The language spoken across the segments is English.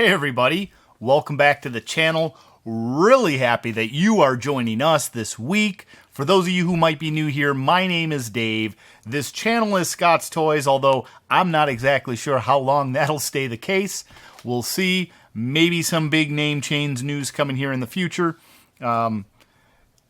Hey everybody, welcome back to the channel. Really happy that you are joining us this week. For those of you who might be new here, my name is Dave. This channel is ScotsToys, although I'm not exactly sure how long that'll stay the case. We'll see. Maybe some big name change news coming here in the future. I'll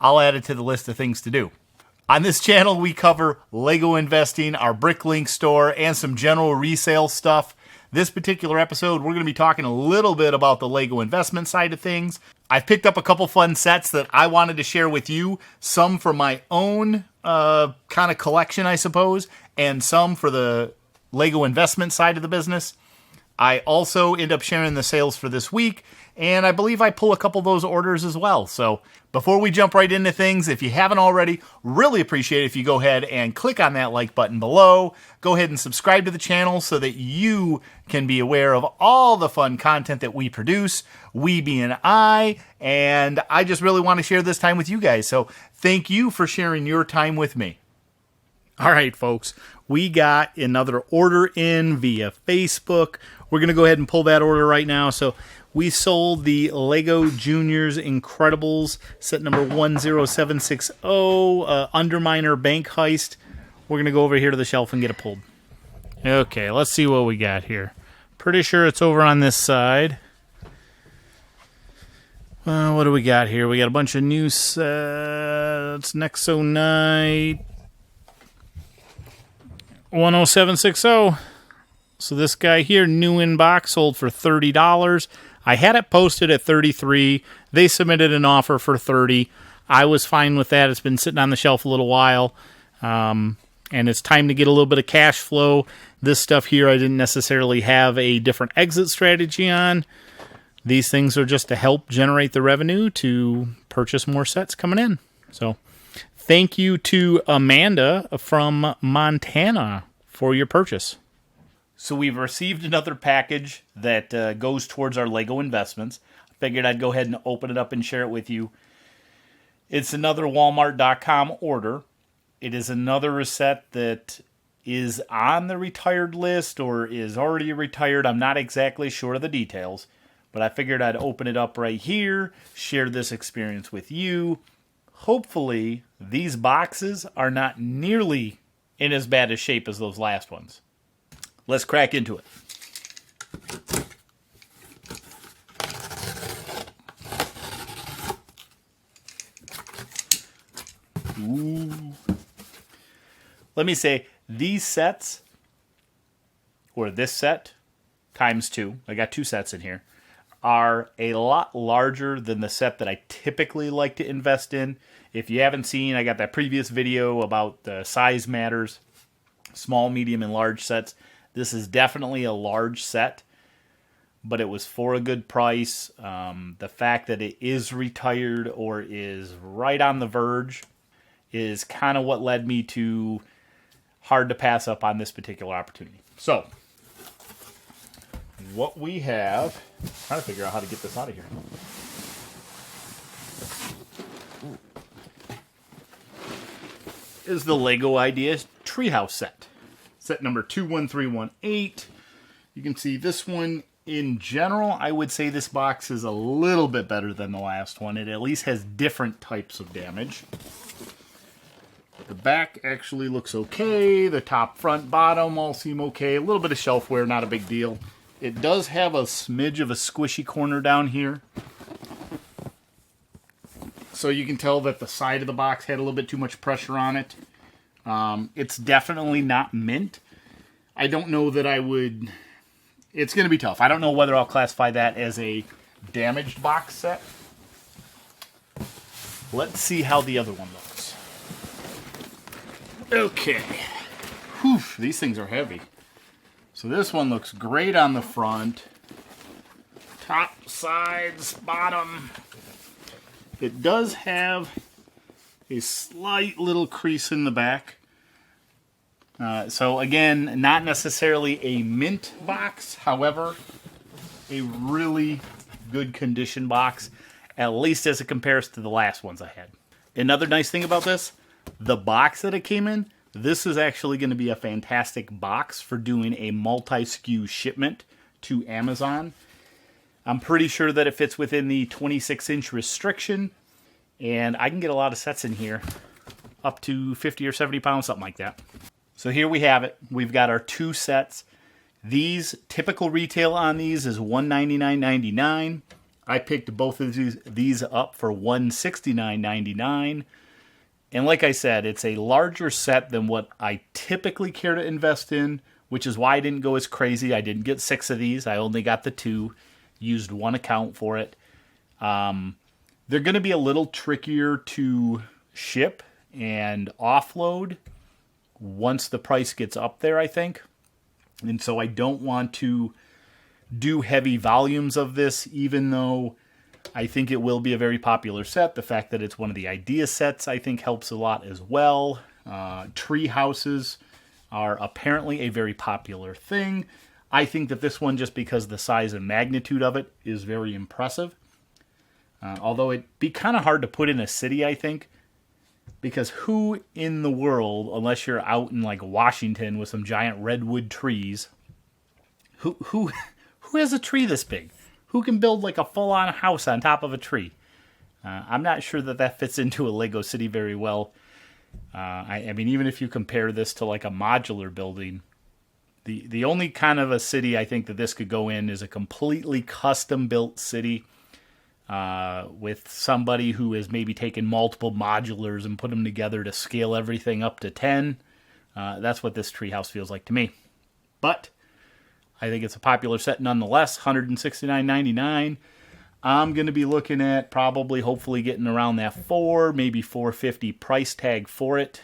add it to the list of things to do. On this channel, we cover Lego investing, our Bricklink store, and some general resale stuff. This particular episode, we're going to be talking a little bit about the Lego investment side of things. I've picked up a couple fun sets that I wanted to share with you. Some for my own kind of collection, I suppose, and some for the Lego investment side of the business. I also end up sharing the sales for this week, and I believe I pull a couple of those orders as well. So before we jump right into things, if you haven't already, really appreciate it if you go ahead and click on that like button below. Go ahead and subscribe to the channel so that you can be aware of all the fun content that we produce, we being I, and I just really want to share this time with you guys. So thank you for sharing your time with me. All right, folks, we got another order in via Facebook. We're going to go ahead and pull that order right now. So we sold the Lego Juniors Incredibles set number 10760, Underminer Bank Heist. We're going to go over here to the shelf and get it pulled. Okay, let's see what we got here. Pretty sure it's over on this side. What do we got here? We got a bunch of new sets. Nexo Knight 10760. So this guy here, new in box, sold for $30. I had it posted at $33. They submitted an offer for $30. I was fine with that. It's been sitting on the shelf a little while. And it's time to get a little bit of cash flow. This stuff here I didn't necessarily have a different exit strategy on. These things are just to help generate the revenue to purchase more sets coming in. So thank you to Amanda from Montana for your purchase. So we've received another package that goes towards our Lego investments. I figured I'd go ahead and open it up and share it with you. It's another Walmart.com order. It is another set that is on the retired list or is already retired. I'm not exactly sure of the details, but I figured I'd open it up right here, share this experience with you. Hopefully, these boxes are not nearly in as bad a shape as those last ones. Let's crack into it. Ooh. Let me say, these sets, or this set, times two, I got two sets in here, are a lot larger than the set that I typically like to invest in. If you haven't seen, I got that previous video about the size matters, small, medium, and large sets. This is definitely a large set, but it was for a good price. The fact that it is retired or is right on the verge is kind of what led me to hard to pass up on this particular opportunity. So, what we have, I'm trying to figure out how to get this out of here. Is the Lego Ideas Treehouse set. Set number 21318. You can see this one in general. I would say this box is a little bit better than the last one. It at least has different types of damage. The back actually looks okay. The top, front, bottom all seem okay. A little bit of shelf wear, not a big deal. It does have a smidge of a squishy corner down here. So you can tell that the side of the box had a little bit too much pressure on it. It's definitely not mint. I don't know that I would... It's going to be tough. I don't know whether I'll classify that as a damaged box set. Let's see how the other one looks. Okay. Whew, these things are heavy. So this one looks great on the front. Top, sides, bottom. It does have a slight little crease in the back. So again, not necessarily a mint box, however, a really good condition box, at least as it compares to the last ones I had. Another nice thing about this, the box that it came in, this is actually going to be a fantastic box for doing a multi-SKU shipment to Amazon. I'm pretty sure that it fits within the 26-inch restriction, and I can get a lot of sets in here, up to 50 or 70 pounds, something like that. So here we have it. We've got our 2 sets. These, typical retail on these is $199.99. I picked both of these up for $169.99. And like I said, it's a larger set than what I typically care to invest in, which is why I didn't go as crazy. I didn't get 6 of these. I only got the 2, used one account for it. They're going to be a little trickier to ship and offload once the price gets up there, I think. And so I don't want to do heavy volumes of this, even though I think it will be a very popular set. The fact that it's one of the idea sets, I think, helps a lot as well. Tree houses are apparently a very popular thing. I think that this one, just because the size and magnitude of it, is very impressive. Although it'd be kind of hard to put in a city, I think. Because who in the world, unless you're out in like Washington with some giant redwood trees, who has a tree this big? Who can build like a full-on house on top of a tree? I'm not sure that fits into a Lego city very well. I mean, even if you compare this to like a modular building, the only kind of a city I think that this could go in is a completely custom-built city with somebody who has maybe taken multiple modulars and put them together to scale everything up to 10. That's what this treehouse feels like to me. But I think it's a popular set nonetheless, $169.99. I'm going to be looking at probably, hopefully, getting around that $4, maybe $4.50 price tag for it,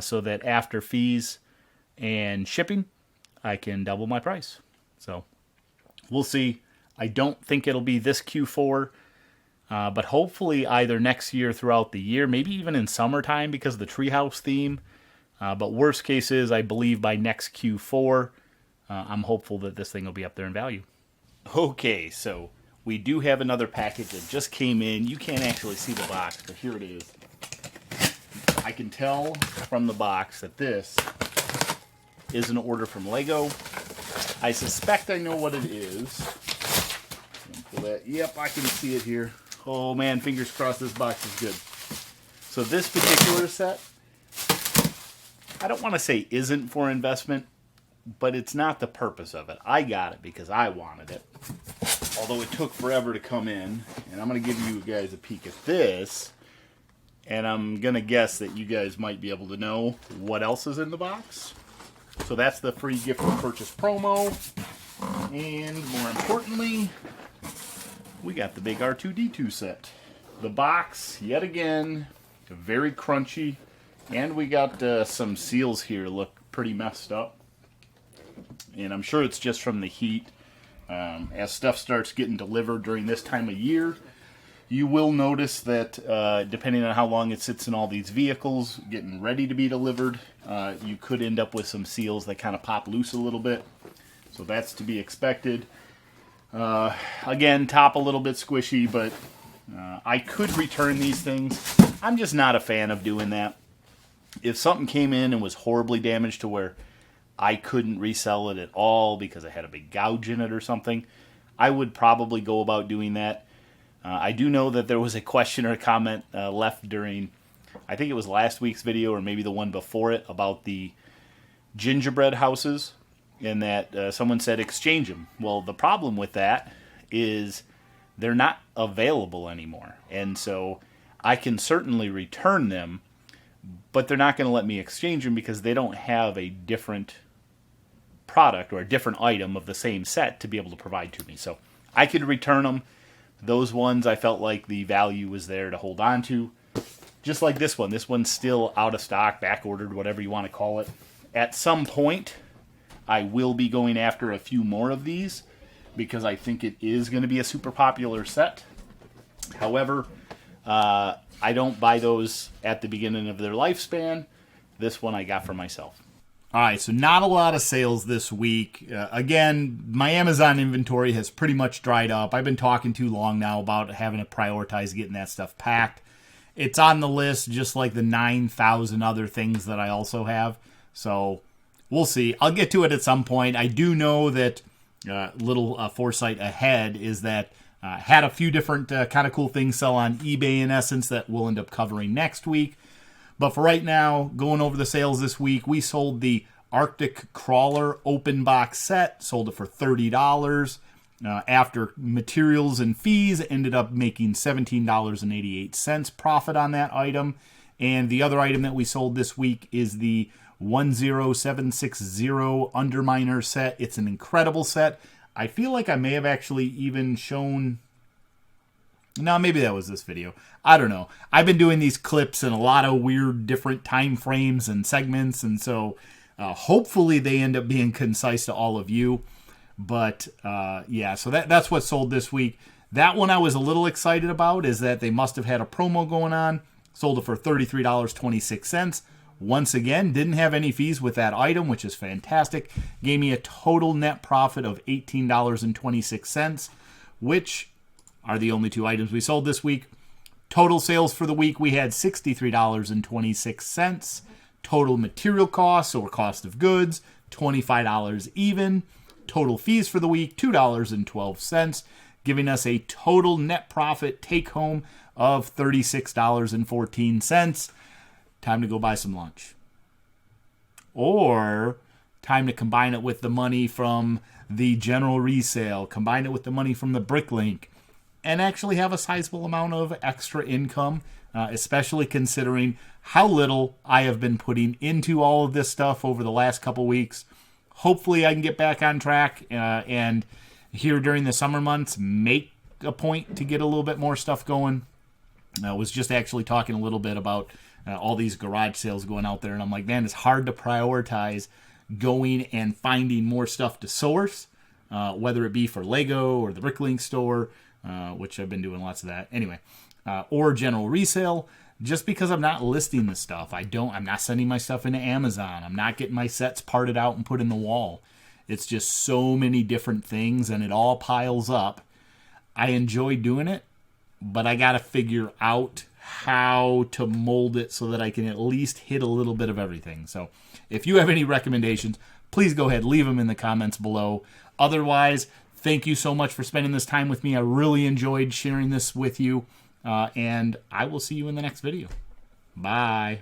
so that after fees and shipping, I can double my price. So we'll see. I don't think it'll be this Q4, but hopefully either next year throughout the year, maybe even in summertime because of the treehouse theme. But worst case is, I believe by next Q4, I'm hopeful that this thing will be up there in value. Okay, so we do have another package that just came in. You can't actually see the box, but here it is. I can tell from the box that this is an order from Lego. I suspect I know what it is. Yep, I can see it here. Oh man, fingers crossed this box is good. So this particular set, I don't want to say isn't for investment, but it's not the purpose of it. I got it because I wanted it. Although it took forever to come in. And I'm going to give you guys a peek at this. And I'm going to guess that you guys might be able to know what else is in the box. So that's the free gift with purchase promo. And more importantly, we got the big R2-D2 set. The box, yet again, very crunchy. And we got some seals here look pretty messed up. And I'm sure it's just from the heat. As stuff starts getting delivered during this time of year, you will notice that depending on how long it sits in all these vehicles getting ready to be delivered, you could end up with some seals that kind of pop loose a little bit. So that's to be expected. Again, top a little bit squishy, but I could return these things. I'm just not a fan of doing that. If something came in and was horribly damaged to where I couldn't resell it at all because it had a big gouge in it or something, I would probably go about doing that. I do know that there was a question or a comment left during, I think it was last week's video or maybe the one before it, about the gingerbread houses, and that someone said exchange them. Well, the problem with that is they're not available anymore. And so I can certainly return them, but they're not going to let me exchange them because they don't have a different product or a different item of the same set to be able to provide to me. So I could return them. Those ones I felt like the value was there to hold on to. Just like this one. This one's still out of stock, back ordered, whatever you want to call it. At some point, I will be going after a few more of these because I think it is going to be a super popular set. However, I don't buy those at the beginning of their lifespan. This one I got for myself. All right, so not a lot of sales this week. Again, my Amazon inventory has pretty much dried up. I've been talking too long now about having to prioritize getting that stuff packed. It's on the list just like the 9,000 other things that I also have. So we'll see. I'll get to it at some point. I do know that little foresight ahead is that Had a few different kind of cool things sell on eBay in essence that we'll end up covering next week. But for right now, going over the sales this week, we sold the Arctic Crawler open box set, sold it for $30. After materials and fees, ended up making $17.88 profit on that item. And the other item that we sold this week is the 10760 Underminer set. It's an incredible set. I feel like I may have actually even shown... No, maybe that was this video. I don't know. I've been doing these clips in a lot of weird different time frames and segments, and so hopefully they end up being concise to all of you. But yeah, so that's what sold this week. That one I was a little excited about, is that they must have had a promo going on. Sold it for $33.26. Once again, didn't have any fees with that item, which is fantastic. Gave me a total net profit of $18.26, which are the only two items we sold this week. Total sales for the week, we had $63.26. Total material costs, or cost of goods, $25 even. Total fees for the week, $2.12, giving us a total net profit take home of $36.14. Time to go buy some lunch. Or time to combine it with the money from the general resale, combine it with the money from the Bricklink, and actually have a sizable amount of extra income, especially considering how little I have been putting into all of this stuff over the last couple weeks. Hopefully I can get back on track and here during the summer months make a point to get a little bit more stuff going. I was just actually talking a little bit about all these garage sales going out there, and I'm like, man, it's hard to prioritize going and finding more stuff to source, whether it be for Lego or the Bricklink store, which I've been doing lots of that anyway, or general resale. Just because I'm not listing the stuff, I'm not sending my stuff into Amazon. I'm not getting my sets parted out and put in the wall. It's just so many different things, and it all piles up. I enjoy doing it, but I got to figure out how to mold it so that I can at least hit a little bit of everything. So if you have any recommendations, please go ahead, leave them in the comments below. Otherwise, thank you so much for spending this time with me. I really enjoyed sharing this with you. And I will see you in the next video. Bye.